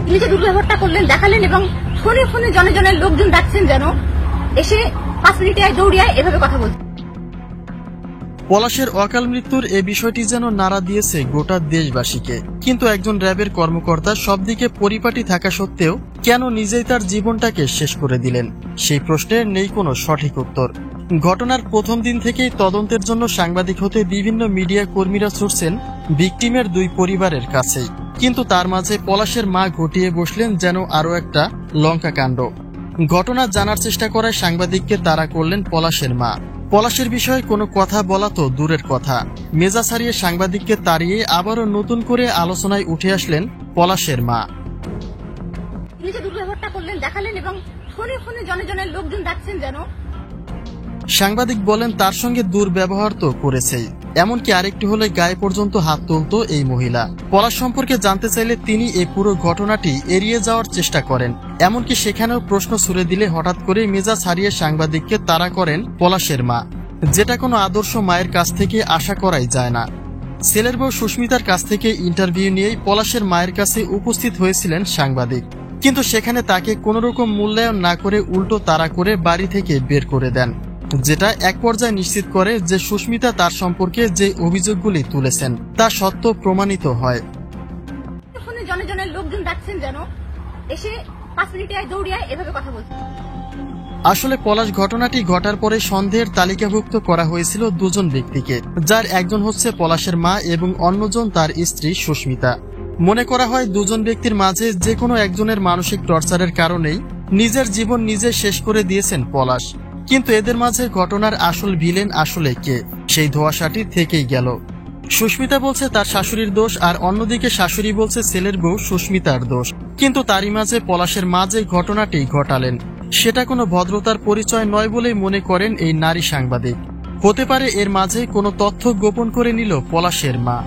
তিনি যে দুর্ব্যবহারটা করলেন দেখালেন এবং ফোনে ফোনে জনে জনের লোকজন ডাকছেন যেন এসে 5 মিনিটে দৌড়িয়ায় এভাবে কথা বলছেন। পলাশের অকাল মৃত্যুর এ বিষয়টি যেন নাড়া দিয়েছে গোটা দেশবাসীকে। কিন্তু একজন র্যাবের কর্মকর্তা সবদিকে পরিপাটি থাকা সত্ত্বেও কেন নিজেই তার জীবনটাকে শেষ করে দিলেন, সেই প্রশ্নের নেই কোনো সঠিক উত্তর। ঘটনার প্রথম দিন থেকেই তদন্তের জন্য সাংবাদিক হতে বিভিন্ন মিডিয়া কর্মীরা ছুটছেন ভিকটিমের দুই পরিবারের কাছেই। কিন্তু তার মাঝে পলাশের মা ঘটিয়ে বসলেন যেন আরও একটা লঙ্কা কাণ্ড। ঘটনা জানার চেষ্টা করায় সাংবাদিককে তাড়া করলেন পলাশের মা। পলাশের বিষয়ে কোনো কথা বলা তো দূরের কথা, মেজাজ হারিয়ে সাংবাদিককে তাড়িয়ে আবারও নতুন করে আলোচনায় উঠে আসলেন পলাশের মা। তিনি যে দুর্ব্যবহারটা করলেন দেখালেন এবং ফোনে ফোনে জনে জনের লোকজন ডাকছেন যেন। সাংবাদিক বলেন তার সঙ্গে দুর্ব্যবহার তো করেছেই, এমনকি আরেকটু হলে গায়ে পর্যন্ত হাত তুলত এই মহিলা। পলাশ সম্পর্কে জানতে চাইলে তিনি এই পুরো ঘটনাটি এড়িয়ে যাওয়ার চেষ্টা করেন, এমনকি সেখানেও প্রশ্ন ছুড়ে দিলে হঠাৎ করে মেজাজ হারিয়ে সাংবাদিককে তাড়া করেন পলাশের মা, যেটা কোনো আদর্শ মায়ের কাছ থেকে আশা করাই যায় না। ছেলের বউ সুস্মিতার কাছ থেকে ইন্টারভিউ নিয়েই পলাশের মায়ের কাছে উপস্থিত হয়েছিলেন সাংবাদিক, কিন্তু সেখানে তাকে কোনোরকম মূল্যায়ন না করে উল্টো তাড়া করে বাড়ি থেকে বের করে দেন, যেটা এক পর্যায়ে নিশ্চিত করে যে সুস্মিতা তার সম্পর্কে যে অভিযোগগুলি তুলেছেন তা সত্য প্রমাণিত হয়। ফোনে জনে জনের লোকজন ডাকছেন যেন এসে 5 মিনিটে দৌড়িয়ায় এভাবে কথা বলছেন। আসলে পলাশ ঘটনাটি ঘটার পরে সন্দেহের তালিকাভুক্ত করা হয়েছিল দুজন ব্যক্তিকে, যার একজন হচ্ছে পলাশের মা এবং অন্যজন তার স্ত্রী সুস্মিতা। মনে করা হয় দুজন ব্যক্তির মাঝে যে কোনো একজনের মানসিক টর্চারের কারণেই নিজের জীবন নিজে শেষ করে দিয়েছেন পলাশ। কিন্তু এদের মাঝে ঘটনার আসল ভিলেন আসলে কে, সেই ধোঁয়াশাটি থেকেই গেল। সুস্মিতা বলছে তার শাশুড়ির দোষ, আর অন্যদিকে শাশুড়ি বলছে ছেলের বউ সুস্মিতার দোষ। কিন্তু তারই মাঝে পলাশের মা যে ঘটনাটি ঘটালেন সেটা কোনো ভদ্রতার পরিচয় নয় বলেই মনে করেন এই নারী সাংবাদিক। হতে পারে এর মাঝে কোনো তথ্য গোপন করে নিল পলাশের মা।